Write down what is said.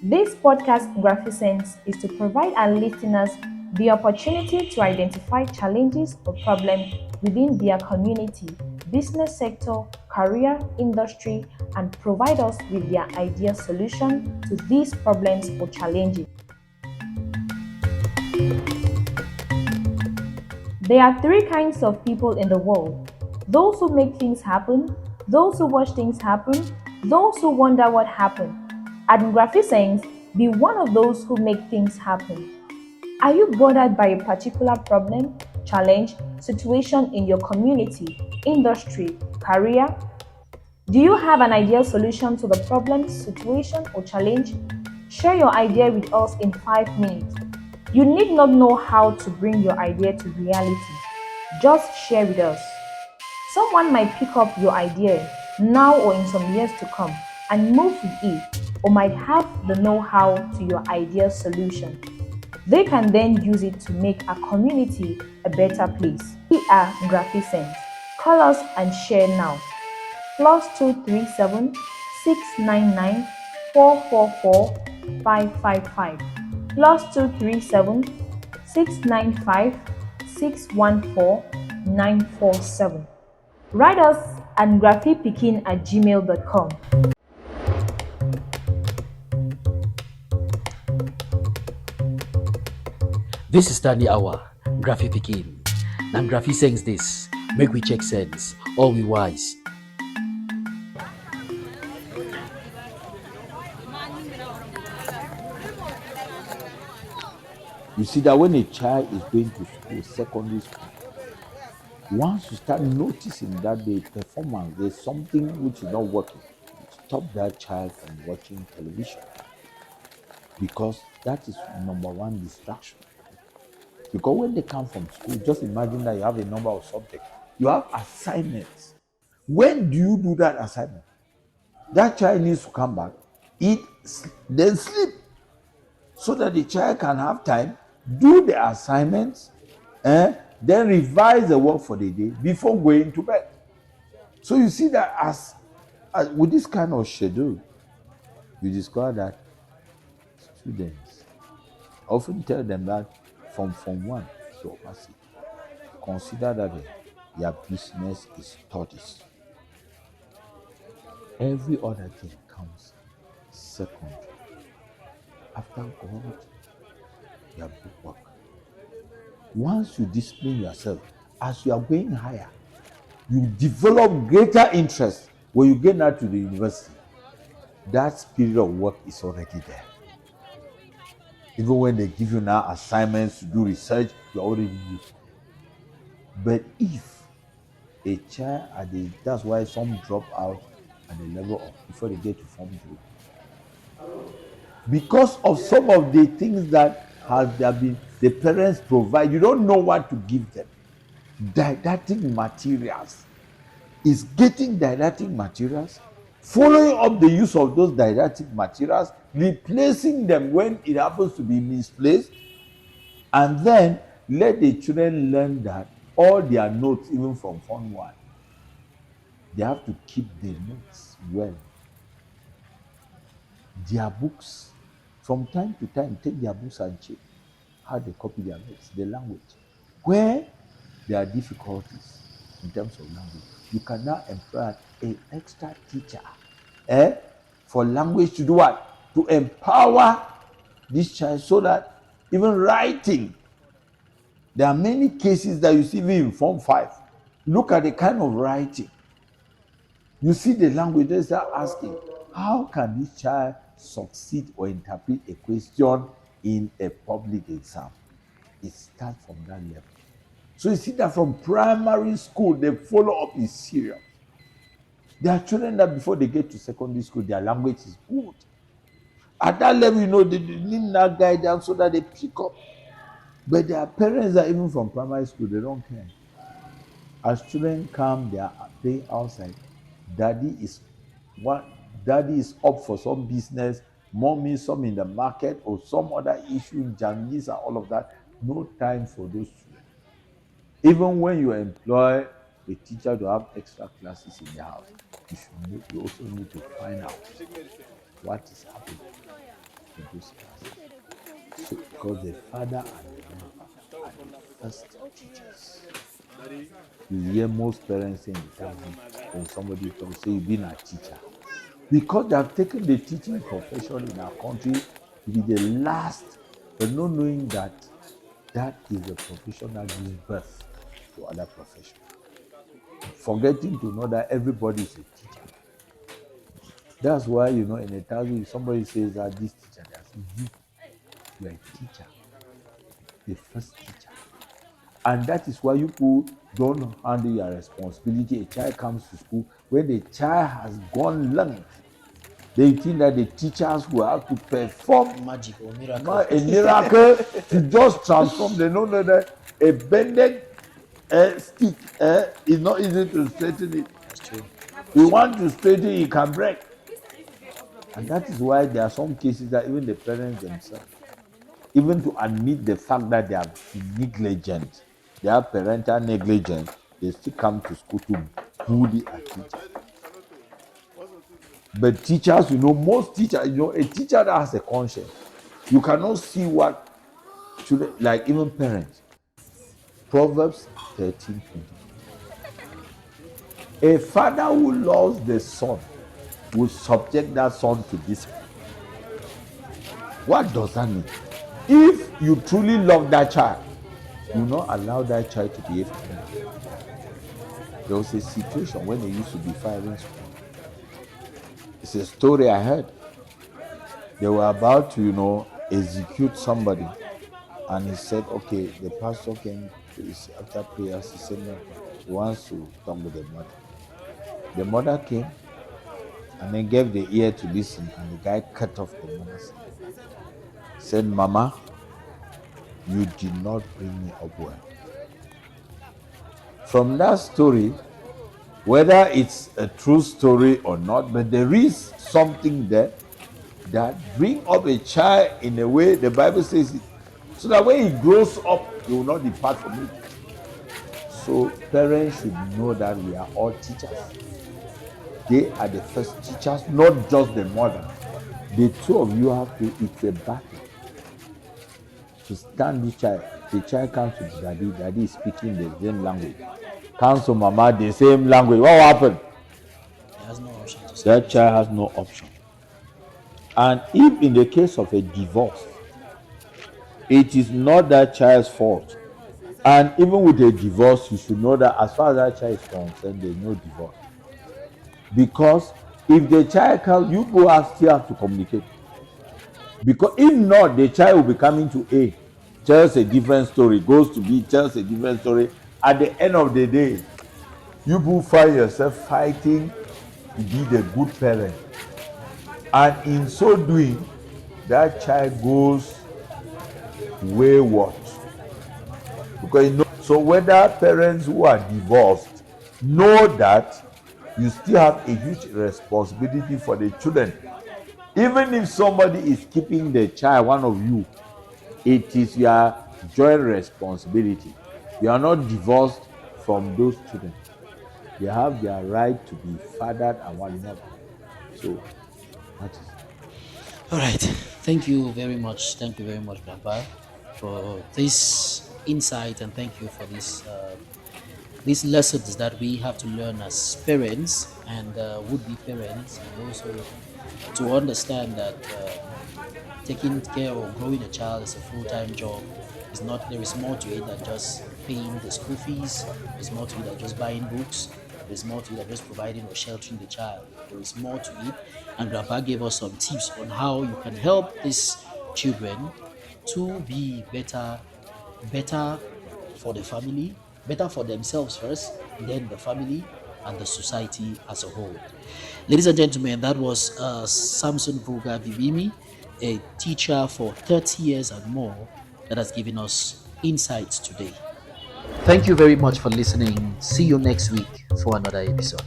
This podcast, Ngraffi Sense, is to provide our listeners the opportunity to identify challenges or problems within their community, business sector, career, industry, and provide us with their ideal solution to these problems or challenges. There are three kinds of people in the world: those who make things happen, those who watch things happen, those who wonder what happened. At Ngraffi Sense, be one of those who make things happen. Are you bothered by a particular problem, challenge, situation in your community, industry, career? Do you have an ideal solution to the problem, situation, or challenge? Share your idea with us in 5 minutes. You need not know how to bring your idea to reality. Just share with us. Someone might pick up your idea now or in some years to come and move with it, or might have the know-how to your ideal solution. They can then use it to make our community a better place. We are Ngraffi Sense. Call us and share now. +237 699 444 555. +237 695 614 947. Write us at ngraffipikin@gmail.com. This is Stanley Hour, Ngraffi Pikin. Now Ngraffi sings this, make we check sense, all we wise. You see that when a child is going to school, secondary school, once you start noticing that the performance, there's something which is not working, stop that child from watching television. Because that is number one distraction. Because when they come from school, just imagine that you have a number of subjects. You have assignments. When do you do that assignment? That child needs to come back, eat, then sleep. So that the child can have time, do the assignments, then revise the work for the day before going to bed. So you see that as with this kind of schedule, you discover that students often tell them that from Form 1 to Opasi, consider that their business is studies. Every other thing comes secondary. After God, your book work. Once you discipline yourself, as you are going higher, you develop greater interest. When you get out to the university, that spirit of work is already there. Even when they give you now assignments to do research, you already use. But if a child that's why some drop out at the level of before they get to Form 2. Because of some of the things that the parents provide, you don't know what to give them. Didactic materials. Is getting didactic materials, following up the use of those didactic materials, replacing them when it happens to be misplaced, and then let the children learn that all their notes, even from Form 1, they have to keep the notes well. Their books, from time to time, take their books and check how they copy their notes, the language. Where there are difficulties in terms of language, you can now employ an extra teacher for language to do what? To empower this child so that even writing, there are many cases that you see even in Form 5. Look at the kind of writing. You see the language, they start asking, how can this child succeed or interpret a question in a public exam? It starts from that level. So you see that from primary school, the follow-up is serious. There are children that before they get to secondary school, their language is good. At that level, they need that guidance so that they pick up. But there are parents that even from primary school, they don't care. As children come, they are playing outside. Daddy is up for some business, mommy some in the market or some other issue, Japanese and all of that. No time for those children. Even when you employ a teacher to have extra classes in the house, you also need to find out what is happening. in those classes. So, because the father and the mother are the first teachers. You hear most parents saying the time when somebody comes say you've been a teacher. Because they have taken the teaching profession in our country to be the last, but not knowing that that is the profession that gives birth to other professions. Forgetting to know that everybody is a teacher. That's why, in a thousand, somebody says that this teacher, that's you are a teacher, the first teacher. And that is why you people don't handle your responsibility. A child comes to school, when the child has gone length, they think that the teachers will have to perform Magic or miracle. a miracle to just transform. They know that a bended stick is not easy to straighten it. That's true. You want to straighten it, can break. And that is why there are some cases that even the parents themselves, even to admit the fact that they are negligent, they are parental negligence, they still come to school to bully a teacher. But teachers, most teachers, a teacher that has a conscience, you cannot see what children, like even parents. Proverbs 13:20. A father who loves the son will subject that son to discipline. What does that mean? If you truly love that child, you will not allow that child to behave criminally. There was a situation when they used to be firing school. It's a story I heard. They were about to, execute somebody. And he said, okay, the pastor came after prayers. He said, no, he wants to talk with the mother. The mother came and then gave the ear to listen, and the guy cut off the mother's ear. He said, Mama, you did not bring me up well. From that story, whether it's a true story or not, but there is something there that bring up a child in a way the Bible says it, so that when he grows up, he will not depart from it. So parents should know that we are all teachers. They are the first teachers, not just the mother. The two of you have to, it's a battle to stand this child. The child comes to daddy is speaking the same language. Comes to mama, the same language. What will happen? He has no option to say. That child has no option. And if in the case of a divorce, it is not that child's fault. And even with a divorce, you should know that as far as that child is concerned, there is no divorce. Because if the child comes, you go still have to communicate. Because if not, the child will be coming to A, tells a different story, goes to B, tells a different story. At the end of the day, you will find yourself fighting to be the good parent. And in so doing, that child goes wayward. Because so whether parents who are divorced know that you still have a huge responsibility for the children. Even if somebody is keeping the child, one of you, it is your joint responsibility. You are not divorced from those children. They have their right to be fathered and one another. So that is it. All right. Thank you very much. Thank you very much, Grandpa, for this insight, and thank you for these lessons that we have to learn as parents and would-be parents, and also to understand that taking care or growing a child is a full-time job. There is more to it than just paying the school fees. There's more to it than just buying books. There's more to it than just providing or sheltering the child. There is more to it, and Grandpa gave us some tips on how you can help these children to be better for the family, better for themselves first, then the family and the society as a whole. Ladies and gentlemen, that was Samson Vugar Vibimi, a teacher for 30 years and more, that has given us insights today. Thank you very much for listening. See you next week for another episode.